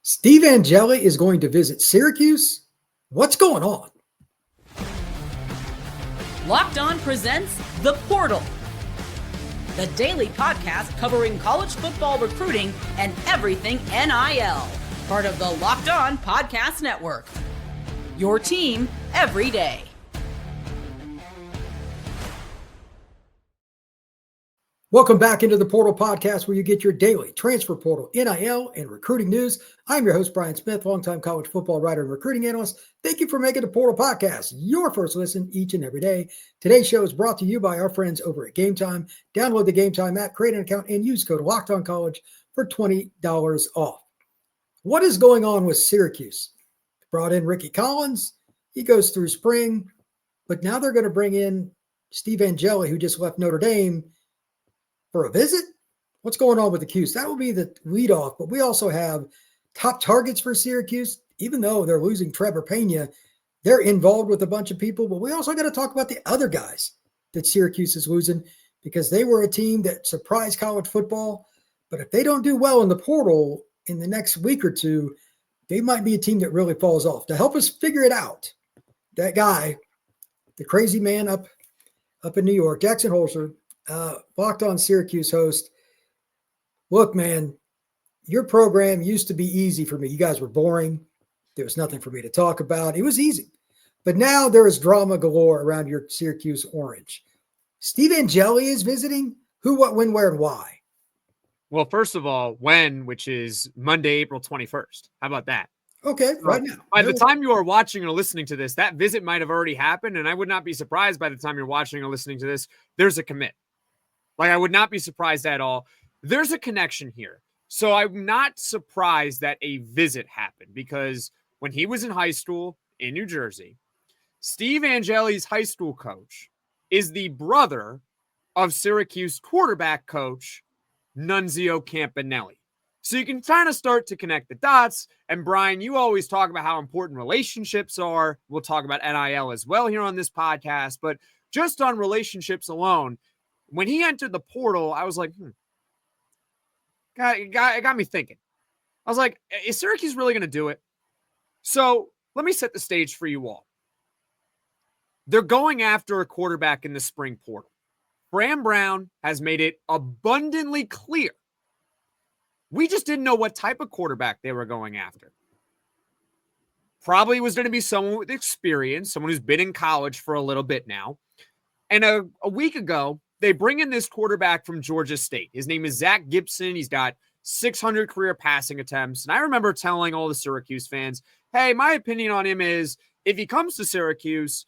Steve Angeli is going to visit Syracuse. What's going on? Locked On presents The Portal, the daily podcast covering college football recruiting and everything NIL. Part of the Locked On Podcast Network. Your team every day. Welcome back into the Portal Podcast, where you get your daily transfer portal, NIL, and recruiting news. I'm your host, Brian Smith, longtime college football writer and recruiting analyst. Thank you for making the Portal Podcast your first listen each and every day. Today's show is brought to you by our friends over at Gametime. Download the Gametime app, create an account, and use code LOCKEDONCollege for $20 off. What is going on with Syracuse? Brought in Ricky Collins. He goes through spring, but now they're going to bring in Steve Angeli, who just left Notre Dame, for a visit? What's going on with the Cuse? That will be the leadoff, but we also have top targets for Syracuse. Even though they're losing Trebor Pena, they're involved with a bunch of people, but we also got to talk about the other guys that Syracuse is losing, because they were a team that surprised college football. But if they don't do well in the portal in the next week or two, they might be a team that really falls off. To help us figure it out, that guy, the crazy man up in New York, Jackson Holzer, Locked On Syracuse host. Look, man, your program used to be easy for me. You guys were boring. There was nothing for me to talk about. It was easy. But now there is drama galore around your Syracuse Orange. Steve Angeli is visiting. Who, what, when, where, and why? Well, first of all, when, which is Monday, April 21st. How about that? Okay, right now. By the time you are watching or listening to this, that visit might have already happened, and I would not be surprised by the time you're watching or listening to this, there's a commit. Like, I would not be surprised at all. There's a connection here. So I'm not surprised that a visit happened, because when he was in high school in New Jersey, Steve Angeli's high school coach is the brother of Syracuse quarterback coach Nunzio Campanelli. So you can kind of start to connect the dots. And Brian, you always talk about how important relationships are. We'll talk about NIL as well here on this podcast, but just on relationships alone, when he entered the portal, I was like, it got me thinking. I was like, is Syracuse really going to do it? So let me set the stage for you all. They're going after a quarterback in the spring portal. Fran Brown has made it abundantly clear. We just didn't know what type of quarterback they were going after. Probably was going to be someone with experience, someone who's been in college for a little bit now. And a week ago, they bring in this quarterback from Georgia State. His name is Zach Gibson. He's got 600 career passing attempts. And I remember telling all the Syracuse fans, hey, my opinion on him is if he comes to Syracuse,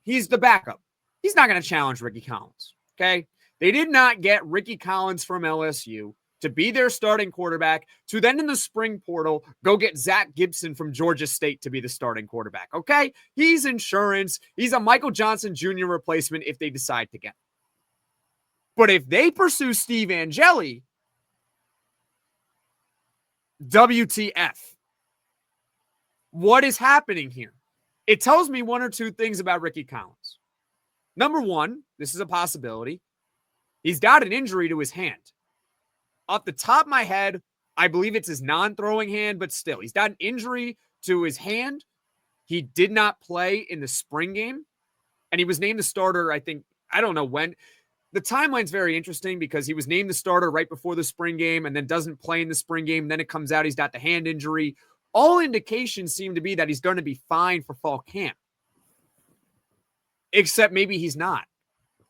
he's the backup. He's not going to challenge Ricky Collins, okay? They did not get Ricky Collins from LSU to be their starting quarterback, to then in the spring portal, go get Zach Gibson from Georgia State to be the starting quarterback, okay? He's insurance. He's a Michael Johnson Jr. replacement if they decide to get him. But if they pursue Steve Angeli, WTF. What is happening here? It tells me one or two things about Ricky Collins. Number one, this is a possibility. He's got an injury to his hand. Off the top of my head, I believe it's his non-throwing hand, but still, he's got an injury to his hand. He did not play in the spring game, and he was named the starter, I think, I don't know when. The timeline's very interesting because he was named the starter right before the spring game and then doesn't play in the spring game. Then it comes out he's got the hand injury. All indications seem to be that he's going to be fine for fall camp. Except maybe he's not.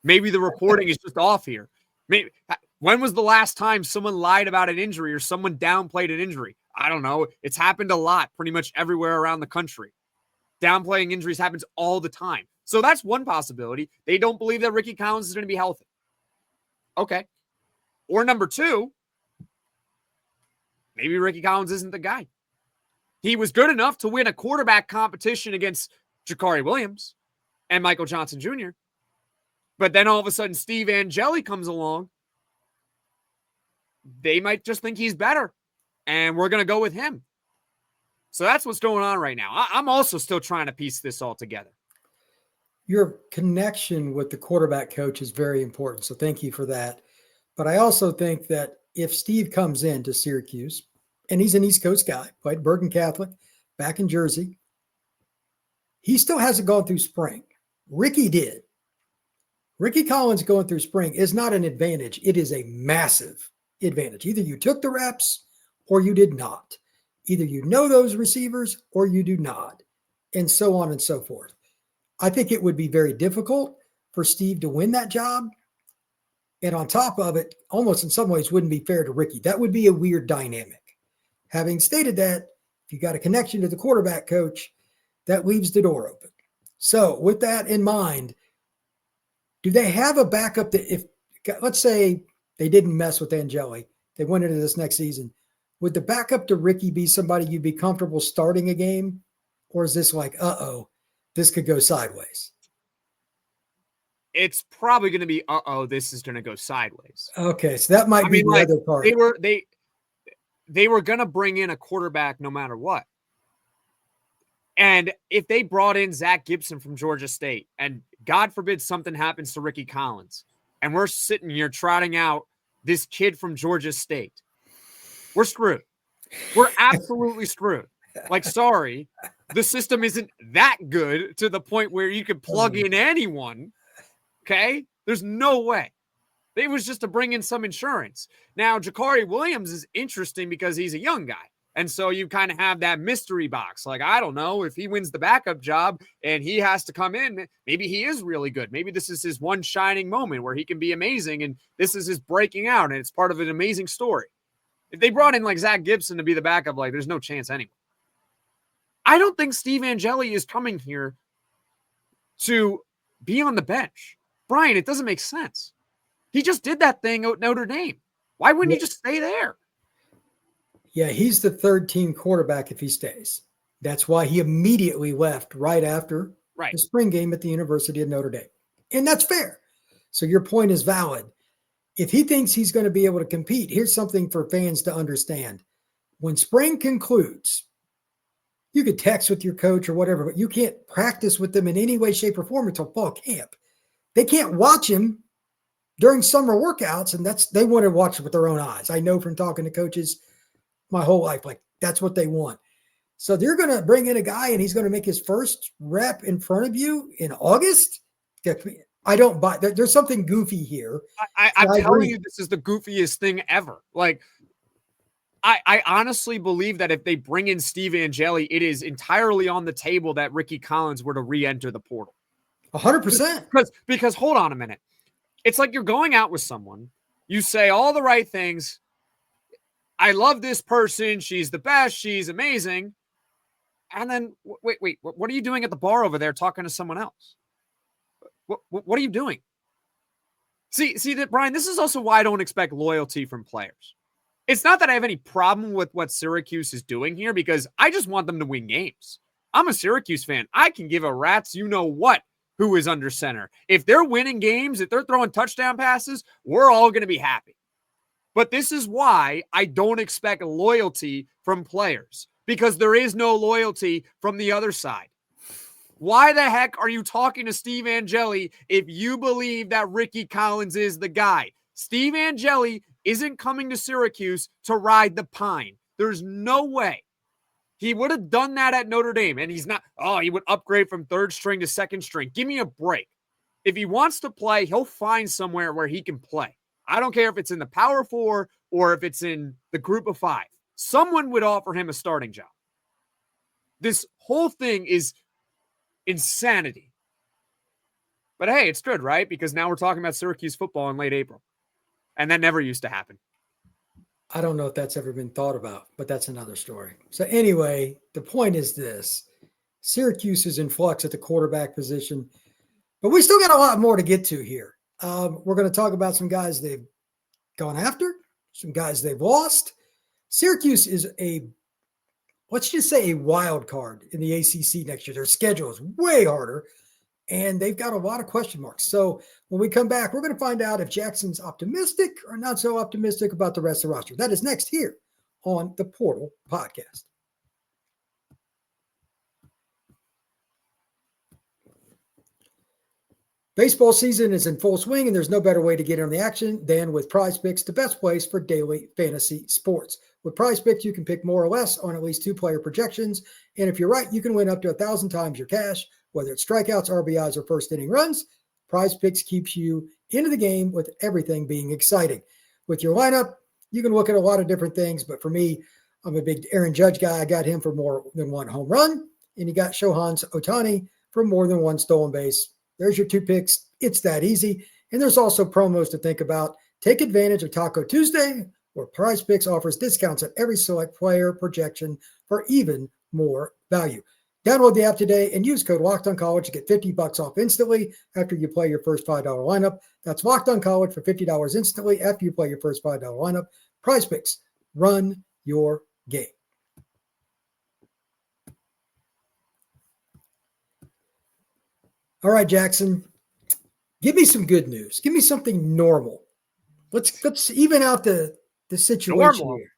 Maybe the reporting is just off here. Maybe, when was the last time someone lied about an injury or someone downplayed an injury? I don't know. It's happened a lot, pretty much everywhere around the country. Downplaying injuries happens all the time. So that's one possibility. They don't believe that Ricky Collins is going to be healthy. Okay. Or number two, maybe Ricky Collins isn't the guy. He was good enough to win a quarterback competition against Jakari Williams and Michael Johnson Jr. But then all of a sudden, Steve Angeli comes along. They might just think he's better, and we're going to go with him. So that's what's going on right now. I'm also still trying to piece this all together. Your connection with the quarterback coach is very important, so thank you for that. But I also think that if Steve comes into Syracuse, and he's an East Coast guy, played Bergen Catholic back in Jersey. He still hasn't gone through spring. Ricky did. Ricky Collins going through spring is not an advantage. It is a massive advantage. Either you took the reps or you did not. Either you know those receivers or you do not, and so on and so forth. I think it would be very difficult for Steve to win that job. And on top of it, almost in some ways wouldn't be fair to Ricky. That would be a weird dynamic. Having stated that, if you got a connection to the quarterback coach, that leaves the door open. So with that in mind, do they have a backup that if, let's say they didn't mess with Angeli, they went into this next season, would the backup to Ricky be somebody you'd be comfortable starting a game? Or is this like, this could go sideways? It's probably going to be, this is going to go sideways. Okay, so that might be the other part. They were going to bring in a quarterback no matter what. And if they brought in Zach Gibson from Georgia State, and God forbid something happens to Ricky Collins, and we're sitting here trotting out this kid from Georgia State, we're screwed. We're absolutely screwed. Like, sorry, the system isn't that good to the point where you could plug in anyone. Okay? There's no way. It was just to bring in some insurance. Now, Jakari Williams is interesting because he's a young guy. And so you kind of have that mystery box. Like, I don't know, if he wins the backup job and he has to come in, maybe he is really good. Maybe this is his one shining moment where he can be amazing and this is his breaking out and it's part of an amazing story. If they brought in like Zach Gibson to be the backup, like there's no chance anyway. I don't think Steve Angeli is coming here to be on the bench. Brian, it doesn't make sense. He just did that thing at Notre Dame. Why wouldn't he just stay there? Yeah, he's the third team quarterback if he stays. That's why he immediately left right after the spring game at the University of Notre Dame. And that's fair. So your point is valid. If he thinks he's going to be able to compete, here's something for fans to understand. When spring concludes, you could text with your coach or whatever, but you can't practice with them in any way, shape, or form until fall camp. They can't watch him during summer workouts, and they want to watch it with their own eyes. I know from talking to coaches my whole life, like that's what they want. So they're going to bring in a guy and he's going to make his first rep in front of you in August. I don't buy that. There's something goofy here. I'm telling you, this is the goofiest thing ever. Like, I honestly believe that if they bring in Steve Angeli, it is entirely on the table that Ricky Collins were to re-enter the portal. 100%. Because hold on a minute. It's like you're going out with someone. You say all the right things. I love this person. She's the best. She's amazing. And then, wait. What are you doing at the bar over there talking to someone else? What are you doing? See that, Brian, this is also why I don't expect loyalty from players. It's not that I have any problem with what Syracuse is doing here because I just want them to win games. I'm a Syracuse fan. I can give a rat's you-know-what who is under center. If they're winning games, if they're throwing touchdown passes, we're all going to be happy. But this is why I don't expect loyalty from players because there is no loyalty from the other side. Why the heck are you talking to Steve Angeli if you believe that Ricky Collins is the guy? Steve Angeli isn't coming to Syracuse to ride the pine. There's no way. He would have done that at Notre Dame, and he's not, he would upgrade from third string to second string. Give me a break. If he wants to play, he'll find somewhere where he can play. I don't care if it's in the Power Four or if it's in the Group of Five. Someone would offer him a starting job. This whole thing is insanity. But hey, it's good, right? Because now we're talking about Syracuse football in late April. And that never used to happen. I don't know if that's ever been thought about, but that's another story. So anyway, the point is this. Syracuse is in flux at the quarterback position, but we still got a lot more to get to here. We're going to talk about some guys they've gone after, some guys they've lost. Syracuse is let's just say a wild card in the ACC next year. Their schedule is way harder, and they've got a lot of question marks. So when we come back, we're going to find out if Jackson's optimistic or not so optimistic about the rest of the roster. That is next here on the Portal Podcast. Baseball season is in full swing, and there's no better way to get in on the action than with Prize Picks, the best place for daily fantasy sports. With Prize Picks, you can pick more or less on at least 2 player projections. And if you're right, you can win up to 1,000 times your cash, whether it's strikeouts, RBIs, or first inning runs. Prize Picks keeps you into the game with everything being exciting. With your lineup, you can look at a lot of different things, but for me, I'm a big Aaron Judge guy. I got him for more than 1 home run, and you got Shohei Ohtani for more than 1 stolen base. There's your 2 picks. It's that easy. And there's also promos to think about. Take advantage of Taco Tuesday, where Prize Picks offers discounts on every select player projection for even more value. Download the app today and use code LOCKEDONCollege to get $50 off instantly after you play your first $5 lineup. That's Locked On College for $50 instantly after you play your first $5 lineup. Prize Picks, run your game. All right, Jackson, give me some good news. Give me something normal. Let's even out the situation Normal. here.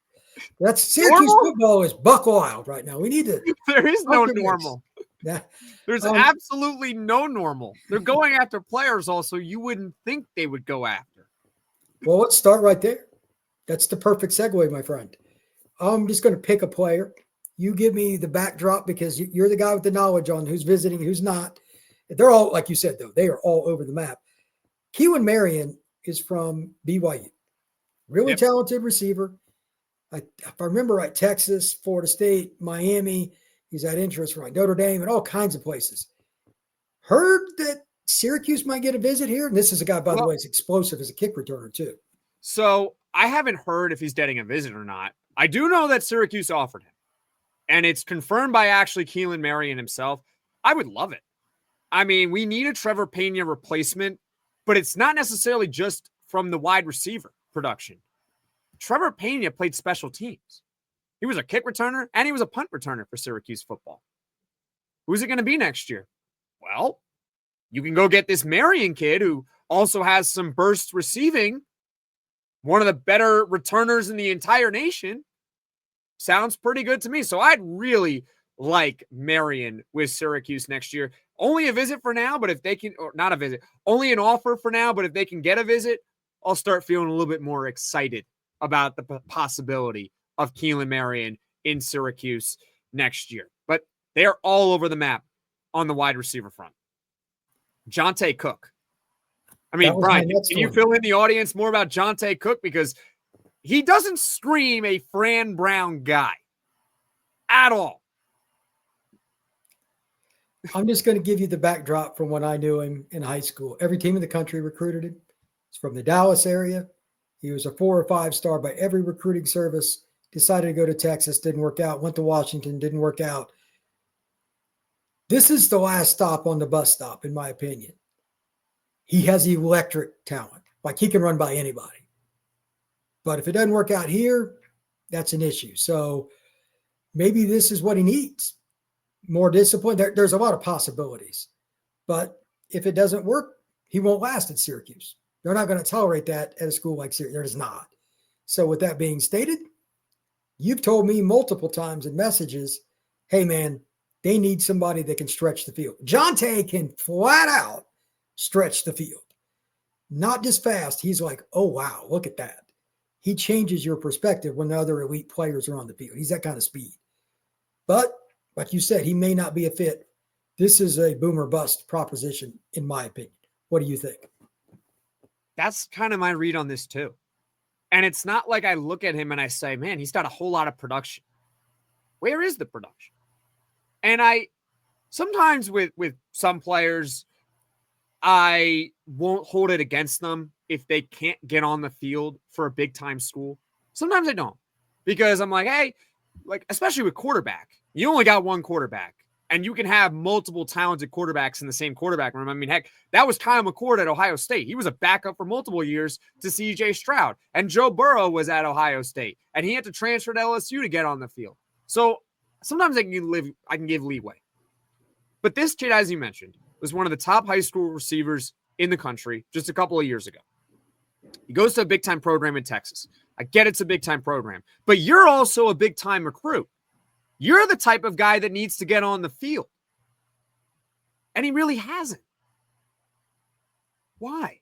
That's Syracuse football is buck wild right now. We need to. There is no normal. Yeah. There's absolutely no normal. They're going after players also you wouldn't think they would go after. Well, let's start right there. That's the perfect segue, my friend. I'm just going to pick a player. You give me the backdrop because you're the guy with the knowledge on who's visiting, who's not. They're all, like you said, though, they are all over the map. Keelan Marion is from BYU. Really talented receiver. If I remember right, Texas, Florida State, Miami. He's had interest from Notre Dame and all kinds of places. Heard that Syracuse might get a visit here. And this is a guy, by the way, is explosive as a kick returner, too. So I haven't heard if he's getting a visit or not. I do know that Syracuse offered him. And it's confirmed by actually Keelan Marion himself. I would love it. I mean, we need a Trebor Pena replacement, but it's not necessarily just from the wide receiver production. Trebor Pena played special teams. He was a kick returner and he was a punt returner for Syracuse football. Who's it going to be next year? Well, you can go get this Marion kid who also has some burst receiving. One of the better returners in the entire nation. Sounds pretty good to me. So I'd really like Marion with Syracuse next year. Only a visit for now, but if they can, or not a visit, only an offer for now, but if they can get a visit, I'll start feeling a little bit more excited about the possibility of Keelan Marion in Syracuse next year. But they're all over the map on the wide receiver front. Jonte Cook. I mean, Brian, can you fill in the audience more about Jonte Cook? Because he doesn't scream a Fran Brown guy at all. I'm just going to give you the backdrop from when I knew him in high school. Every team in the country recruited him. He's from the Dallas area. He was a 4 or 5 star by every recruiting service. Decided to go to Texas, didn't work out. Went to Washington, didn't work out. This is the last stop on the bus stop, in my opinion. He has electric talent. Like, he can run by anybody. But if it doesn't work out here, that's an issue. So maybe this is what he needs. More discipline. There's a lot of possibilities. But if it doesn't work, he won't last at Syracuse. They're not going to tolerate that at a school like Syracuse. There's not. So with that being stated, you've told me multiple times in messages, hey, man, they need somebody that can stretch the field. Jonte can flat out stretch the field. Not just fast. He's like, oh, wow, look at that. He changes your perspective when the other elite players are on the field. He's that kind of speed. But like you said, he may not be a fit. This is a boom or bust proposition, in my opinion. What do you think? That's kind of my read on this too. And it's not like I look at him and I say, man, he's got a whole lot of production. Where is the production? And I sometimes with some players, I won't hold it against them if they can't get on the field for a big time school. Sometimes I don't, because I'm like, hey, like, especially with quarterback, you only got one quarterback and you can have multiple talented quarterbacks in the same quarterback room. I mean, heck, that was Kyle McCord at Ohio State. He was a backup for multiple years to CJ Stroud, and Joe Burrow was at Ohio State and he had to transfer to LSU to get on the field. So sometimes I can give leeway. But this kid, as you mentioned, was one of the top high school receivers in the country just a couple of years ago. He goes to a big-time program in Texas. I get it's a big-time program, but you're also a big-time recruit. You're the type of guy that needs to get on the field. And he really hasn't. Why?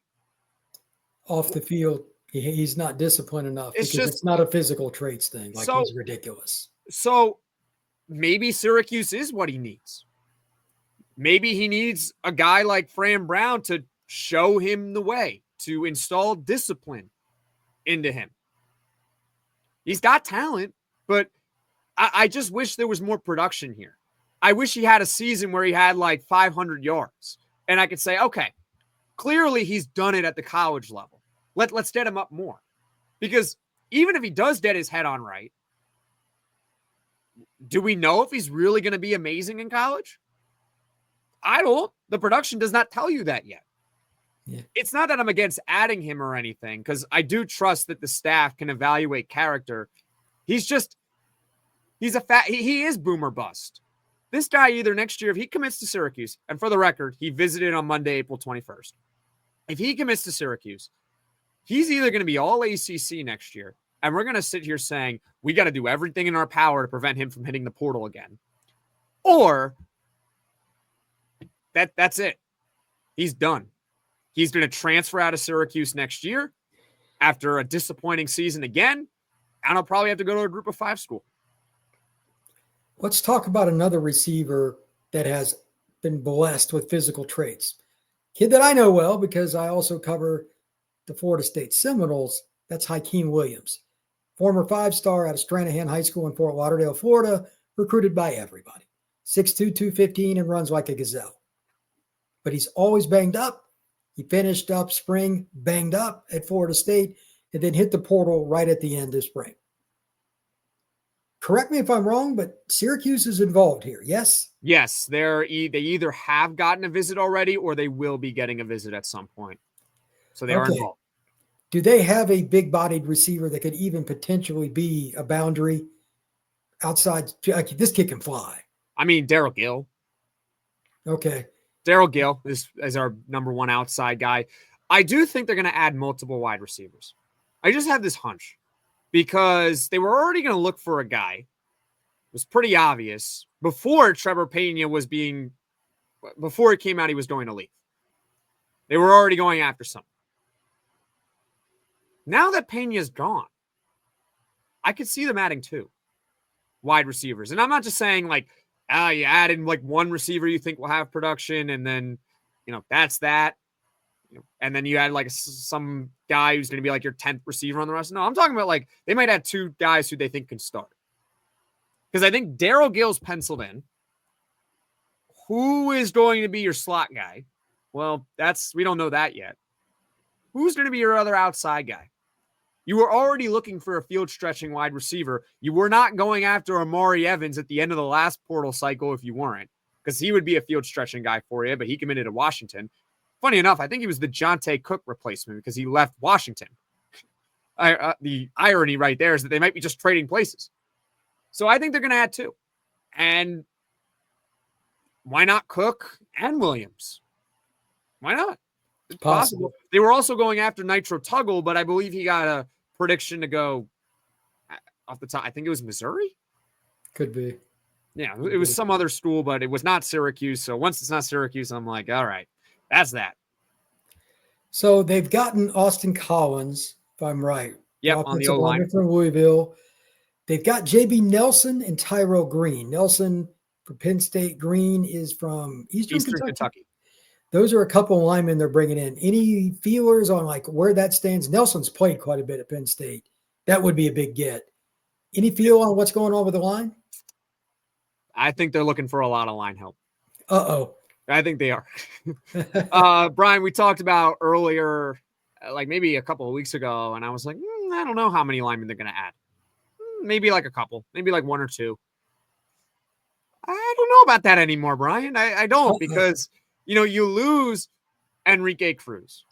Off the field, He's not disciplined enough It's because just it's not a physical traits thing. Like, so he's ridiculous. so maybe Syracuse is what he needs. Maybe he needs a guy like Fran Brown to show him the way, to install discipline into him. He's got talent, but I just wish there was more production here. I wish he had a season where he had like 500 yards and I could say, okay, clearly he's done it at the college level. Let's dead him up more. Because even if he does dead his head on right, do we know if he's really going to be amazing in college? I don't. The production does not tell you that yet. Yeah. It's not that I'm against adding him or anything, because I do trust that the staff can evaluate character. He is boomer bust. This guy, either next year, if he commits to Syracuse, and for the record, he visited on Monday, April 21st. If he commits to Syracuse, he's either going to be all ACC next year, and we're going to sit here saying we got to do everything in our power to prevent him from hitting the portal again. Or that's it. He's done. He's going to transfer out of Syracuse next year after a disappointing season again, and he'll probably have to go to a group of 5 school. Let's talk about another receiver that has been blessed with physical traits. Kid that I know well because I also cover the Florida State Seminoles. That's Hakeem Williams, former 5-star out of Stranahan High School in Fort Lauderdale, Florida, recruited by everybody. 6'2", 215, and runs like a gazelle. But he's always banged up. He finished up spring banged up at Florida State and then hit the portal right at the end of spring. Correct me if I'm wrong, but Syracuse is involved here, yes? Yes, they either have gotten a visit already or they will be getting a visit at some point. So they are involved. Do they have a big-bodied receiver that could even potentially be a boundary outside? Like, this kid can fly. I mean, Daryl Gill. Okay. Daryl Gill is our number one outside guy. I do think they're going to add multiple wide receivers. I just have this hunch because they were already going to look for a guy. It was pretty obvious before Trebor Pena before it came out he was going to leave. They were already going after someone. Now that Pena's gone, I could see them adding 2 wide receivers. And I'm not just saying like, you add in like one receiver you think will have production, and then, that's that. And then you add like some guy who's going to be like your 10th receiver on the rest. No, I'm talking about like they might add 2 guys who they think can start. Because I think Daryl Gill's penciled in. Who is going to be your slot guy? Well, we don't know that yet. Who's going to be your other outside guy? You were already looking for a field stretching wide receiver. You were not going after Amari Evans at the end of the last portal cycle if you weren't, because he would be a field stretching guy for you, but he committed to Washington. Funny enough, I think he was the Jonte Cook replacement because he left Washington. The irony right there is that they might be just trading places. So I think they're going to add 2. And why not Cook and Williams? Why not? It's possible. They were also going after Nitro Tuggle, but I believe he got a prediction to go off the top. I think it was Missouri. Could be. Yeah, it was some other school, but it was not Syracuse. So once it's not Syracuse, I'm like, all right, that's that. So they've gotten Austin Collins, if I'm right. Yep, on the O-line from Louisville. They've got JB Nelson and Tyrell Green. Nelson from Penn State. Green is from Eastern Kentucky. Those are a couple of linemen they're bringing in. Any feelers on like where that stands? Nelson's played quite a bit at Penn State. That would be a big get. Any feel on what's going on with the line? I think they're looking for a lot of line help. Uh-oh. I think they are. Brian, we talked about earlier, like maybe a couple of weeks ago, and I was like, I don't know how many linemen they're going to add. Maybe like a couple, maybe like 1 or 2. I don't know about that anymore, Brian. I don't, because you lose Enrique Cruz.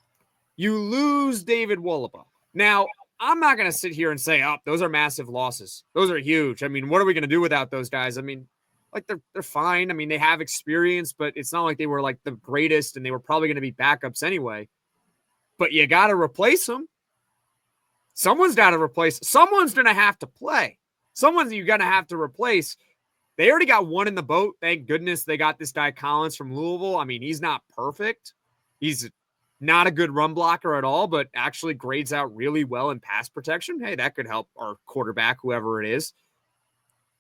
You lose David Wolaba. Now, I'm not going to sit here and say, those are massive losses. Those are huge. I mean, what are we going to do without those guys? I mean, like they're fine. I mean, they have experience, but it's not like they were like the greatest and they were probably going to be backups anyway. But you got to replace them. Someone's got to replace. Someone's going to have to play. Someone's you're going to have to replace. They already got one in the boat. Thank goodness they got this guy Collins from Louisville. I mean, he's not perfect. He's not a good run blocker at all, but actually grades out really well in pass protection. Hey, that could help our quarterback, whoever it is.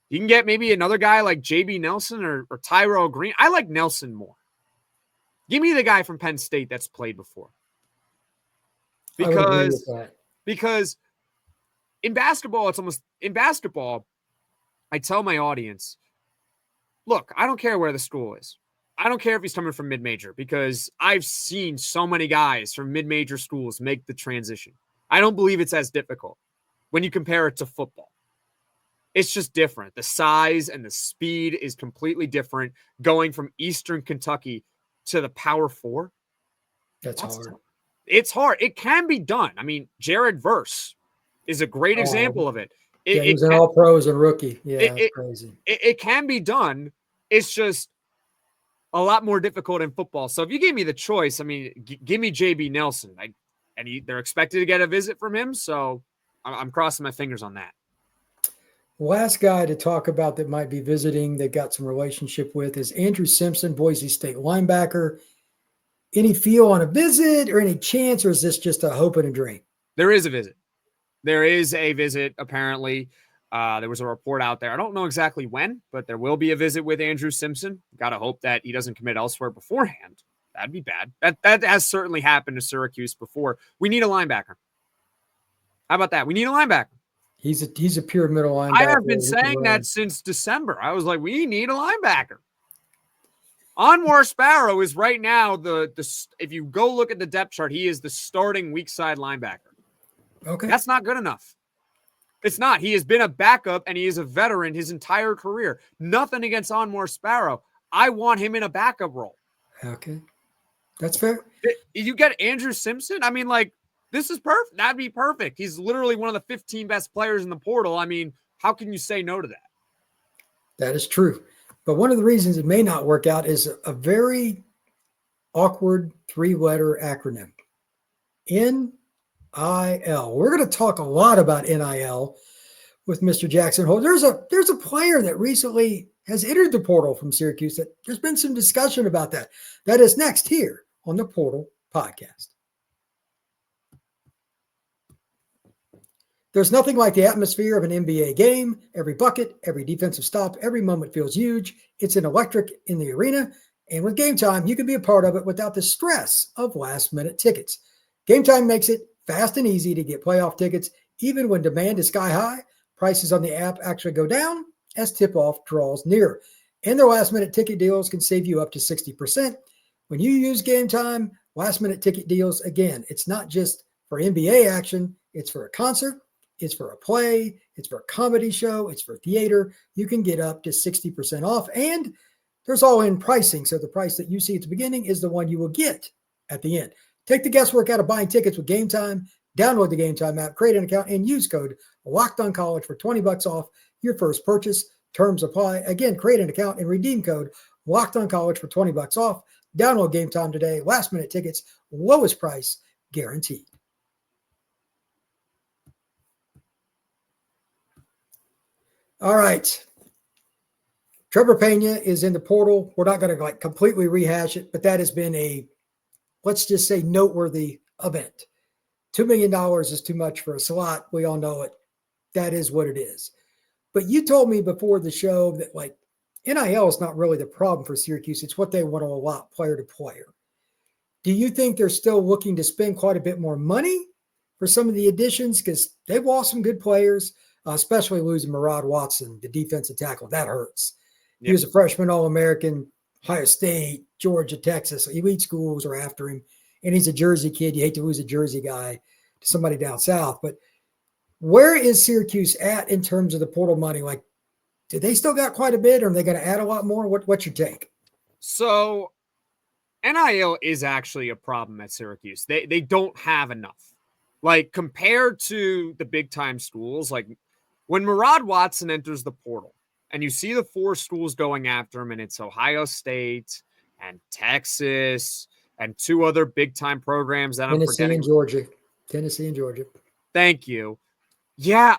You can get maybe another guy like JB Nelson or Tyrell Green. I like Nelson more. Give me the guy from Penn State that's played before. I would agree with that. Because in basketball, I tell my audience, look, I don't care where the school is. I don't care if he's coming from mid-major, because I've seen so many guys from mid-major schools make the transition. I don't believe it's as difficult when you compare it to football. It's just different. The size and the speed is completely different going from Eastern Kentucky to the Power Four. That's hard. It's hard. It can be done. I mean, Jared Verse is a great example of it. He was an all-pro as a rookie. Yeah, it's crazy. It can be done. It's just a lot more difficult in football. So if you gave me the choice, I mean, give me JB Nelson. They're expected to get a visit from him, so I'm crossing my fingers on that. Last guy to talk about that might be visiting, that got some relationship with, is Andrew Simpson, Boise State linebacker. Any feel on a visit or any chance, or is this just a hope and a dream? There is a visit. There is a visit, apparently. There was a report out there. I don't know exactly when, but there will be a visit with Andrew Simpson. Got to hope that he doesn't commit elsewhere beforehand. That'd be bad. That has certainly happened to Syracuse before. We need a linebacker. How about that? We need a linebacker. He's a pure middle linebacker. I have been saying that since December. I was like, we need a linebacker. Anwar Sparrow is right now if you go look at the depth chart, he is the starting weak side linebacker. Okay. That's not good enough. It's not. He has been a backup and he is a veteran his entire career. Nothing against Anwar Sparrow. I want him in a backup role. Okay. That's fair. You get Andrew Simpson? I mean, like, this is perfect. That'd be perfect. He's literally one of the 15 best players in the portal. I mean, how can you say no to that? That is true. But one of the reasons it may not work out is a very awkward 3-letter acronym. NIL. We're going to talk a lot about NIL with Mr. Jackson Holzer. There's a player that recently has entered the portal from Syracuse that there's been some discussion about that. That is next here on the Portal Podcast. There's nothing like the atmosphere of an NBA game. Every bucket, every defensive stop, every moment feels huge. It's an electric in the arena. And with Gametime, you can be a part of it without the stress of last-minute tickets. Gametime makes it fast and easy to get playoff tickets, even when demand is sky high. Prices on the app actually go down as tip-off draws near. And their last-minute ticket deals can save you up to 60%. When you use Gametime, last-minute ticket deals, again, it's not just for NBA action. It's for a concert. It's for a play. It's for a comedy show. It's for theater. You can get up to 60% off. And there's all-in pricing. So the price that you see at the beginning is the one you will get at the end. Take the guesswork out of buying tickets with Gametime. Download the Gametime app, create an account, and use code LOCKEDONCollege for $20 off your first purchase. Terms apply. Again, create an account and redeem code LOCKEDONCollege for $20 off. Download Gametime today. Last-minute tickets, lowest price guaranteed. All right. Trebor Pena is in the portal. We're not going to completely rehash it, but that has been a, let's just say, noteworthy event. $2 million is too much for a slot. We all know it. That is what it is. But you told me before the show that NIL is not really the problem for Syracuse. It's what they want to allot player to player. Do you think they're still looking to spend quite a bit more money for some of the additions? Because they've lost some good players, especially losing Murad Watson, the defensive tackle. That hurts. Yep. He was a freshman All-American, Ohio State, Georgia, Texas. Elite schools are after him. And he's a Jersey kid. You hate to lose a Jersey guy to somebody down south. But where is Syracuse at in terms of the portal money? Do they still got quite a bit, or are they going to add a lot more? What's your take? So NIL is actually a problem at Syracuse. They don't have enough. Compared to the big-time schools, when Murad Watson enters the portal and you see the 4 schools going after him, and it's Ohio State and Texas and 2 other big-time programs that I'm forgetting. Tennessee and Georgia. Thank you. Yeah,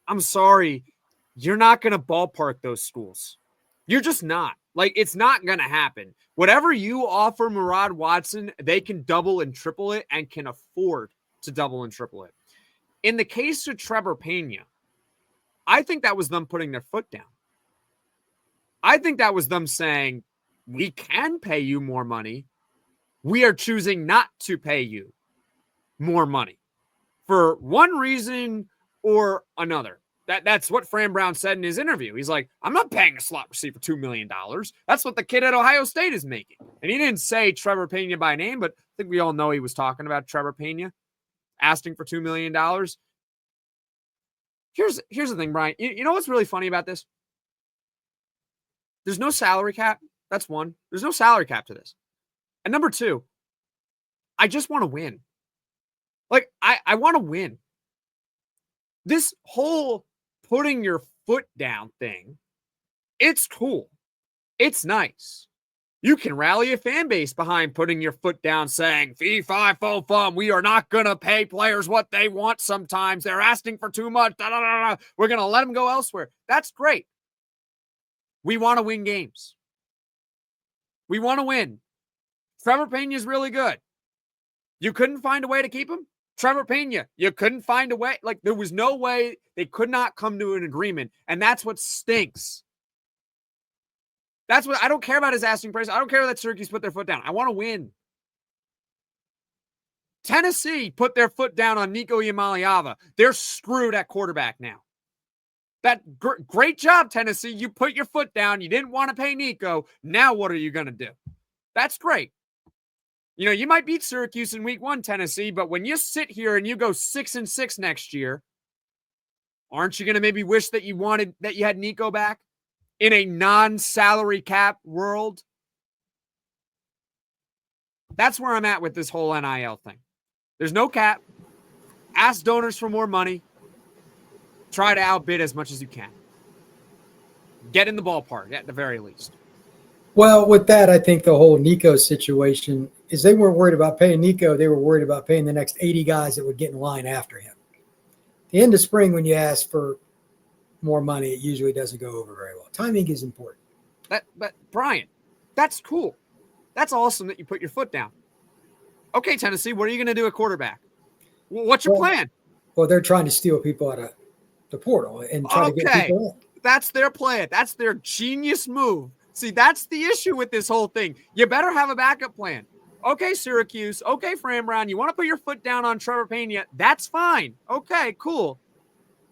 I'm sorry. You're not going to ballpark those schools. You're just not. Like, it's not going to happen. Whatever you offer Murad Watson, they can double and triple it and can afford to double and triple it. In the case of Trebor Pena, I think that was them putting their foot down. I think that was them saying, we can pay you more money. We are choosing not to pay you more money for one reason or another. That's what Fran Brown said in his interview. He's like, I'm not paying a slot receiver $2 million. That's what the kid at Ohio State is making. And he didn't say Trebor Pena by name, but I think we all know he was talking about Trebor Pena asking for $2 million. Here's the thing, Brian. You know what's really funny about this? There's no salary cap. That's one. There's no salary cap to this. And number two, I just want to win. Like, I want to win. This whole putting your foot down thing, it's cool. It's nice. You can rally a fan base behind putting your foot down saying, fee, fi, fo, fum, we are not going to pay players what they want sometimes. They're asking for too much. Da, da, da, da. We're going to let them go elsewhere. That's great. We want to win games. We want to win. Trebor Pena is really good. You couldn't find a way to keep him? Trebor Pena, you couldn't find a way. Like, there was no way. They could not come to an agreement. And that's what stinks. That's what I don't care about his asking price. I don't care that Syracuse put their foot down. I want to win. Tennessee put their foot down on Nico Iamaleava. They're screwed at quarterback now. That great job, Tennessee. You put your foot down. You didn't want to pay Nico. Now what are you going to do? That's great. You know, you might beat Syracuse in week 1, Tennessee, but when you sit here and you go 6-6 next year, aren't you going to maybe wish that you had Nico back in a non-salary cap world? That's where I'm at with this whole NIL thing. There's no cap. Ask donors for more money. Try to outbid as much as you can. Get in the ballpark at the very least. Well, with that, I think the whole Nico situation is they weren't worried about paying Nico. They were worried about paying the next 80 guys that would get in line after him. At the end of spring, when you ask for more money, it usually doesn't go over very well. Timing is important. But Brian, that's cool. That's awesome that you put your foot down. Okay, Tennessee, what are you going to do at quarterback? What's your plan? Well, they're trying to steal people out of the portal and try to get people in. That's their plan. That's their genius move. See, that's the issue with this whole thing. You better have a backup plan. Okay, Syracuse. Okay, Fran Brown. You want to put your foot down on Trebor Pena? That's fine. Okay, cool.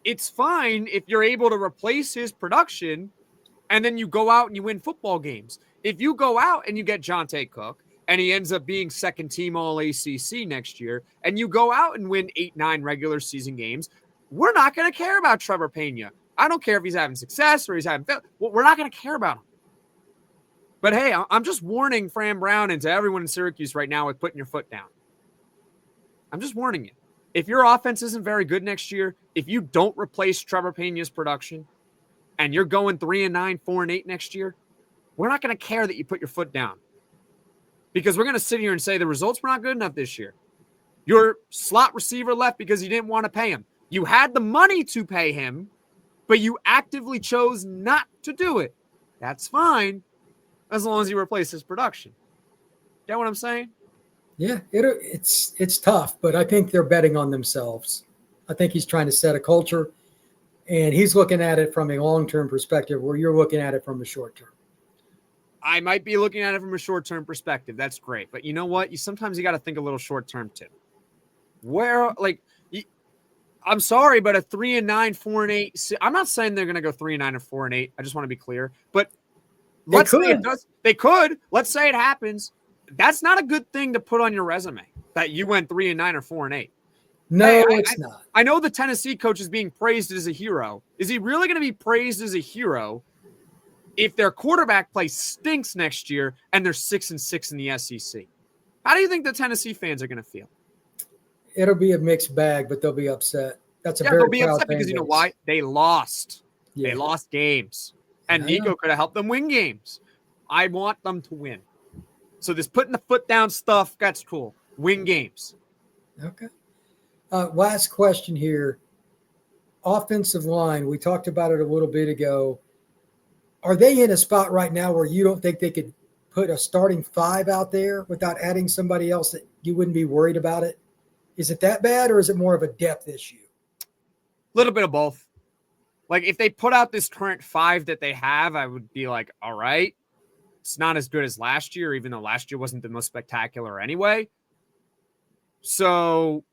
It's fine if you're able to replace his production and then you go out and you win football games. If you go out and you get Jonte Cook and he ends up being second team all ACC next year and you go out and win 8-9 regular season games, we're not going to care about Trebor Pena. I don't care if he's having success or he's having failure. We're not going to care about him. But hey, I'm just warning Fran Brown and to everyone in Syracuse right now with putting your foot down. I'm just warning you. If your offense isn't very good next year, if you don't replace Trebor Pena's production and you're going 3-9, 4-8 next year, we're not going to care that you put your foot down. Because we're going to sit here and say the results were not good enough this year. Your slot receiver left because you didn't want to pay him. You had the money to pay him, but you actively chose not to do it. That's fine. As long as you replace his production. Get what I'm saying? Yeah, it's tough, but I think they're betting on themselves. I think he's trying to set a culture, and he's looking at it from a long-term perspective where you're looking at it from a short-term. I might be looking at it from a short-term perspective. That's great. But you know what? Sometimes you got to think a little short-term too. I'm sorry, but a 3-9, 4-8. I'm not saying they're going to go 3-9 or 4-8. I just want to be clear. But let's say it does. They could. Let's say it happens. That's not a good thing to put on your resume that you went 3-9 or 4-8. No, it's not. I know the Tennessee coach is being praised as a hero. Is he really going to be praised as a hero if their quarterback play stinks next year and they're 6-6 in the SEC? How do you think the Tennessee fans are going to feel? It'll be a mixed bag, but they'll be upset. They'll be upset because you know why? They lost. Yeah. They lost games. And Nico could have helped them win games. I want them to win. So this putting the foot down stuff, that's cool. Win games. Okay. Last question here. Offensive line. We talked about it a little bit ago. Are they in a spot right now where you don't think they could put a starting 5 out there without adding somebody else that you wouldn't be worried about it? Is it that bad, or is it more of a depth issue? A little bit of both. Like, if they put out this current 5 that they have, I would be like, all right, it's not as good as last year, even though last year wasn't the most spectacular anyway. So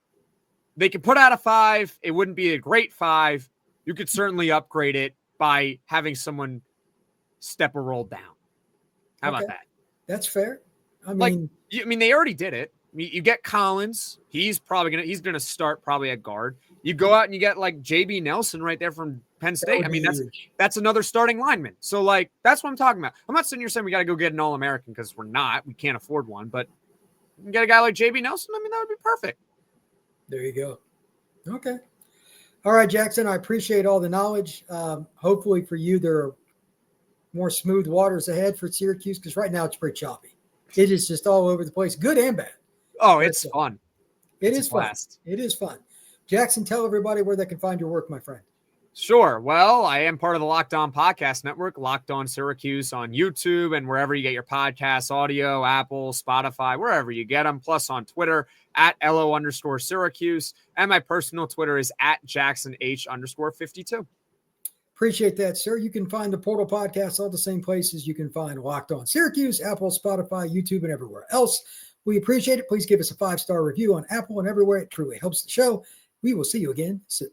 they could put out a 5. It wouldn't be a great 5. You could certainly upgrade it by having someone step a roll down. How about that? That's fair. I mean, they already did it. You get Collins. He's gonna start probably at guard. You go out and you get like JB Nelson right there from Penn State. I mean, that's another starting lineman. So like, that's what I'm talking about. I'm not sitting here saying we got to go get an All-American, because we're not. We can't afford one. But you can get a guy like JB Nelson. I mean, that would be perfect. There you go. Okay. All right, Jackson. I appreciate all the knowledge. Hopefully for you, there are more smooth waters ahead for Syracuse, because right now it's pretty choppy. It is just all over the place, good and bad. Oh, it's fun. It is fun. It is fun. Jackson, tell everybody where they can find your work, my friend. Sure. Well, I am part of the Locked On Podcast Network, Locked On Syracuse on YouTube and wherever you get your podcasts, audio, Apple, Spotify, wherever you get them, plus on Twitter at @LO_Syracuse. And my personal Twitter is @JacksonH_52. Appreciate that, sir. You can find the Portal Podcast all the same places you can find Locked On Syracuse, Apple, Spotify, YouTube, and everywhere else. We appreciate it. Please give us a 5-star review on Apple and everywhere. It truly helps the show. We will see you again soon.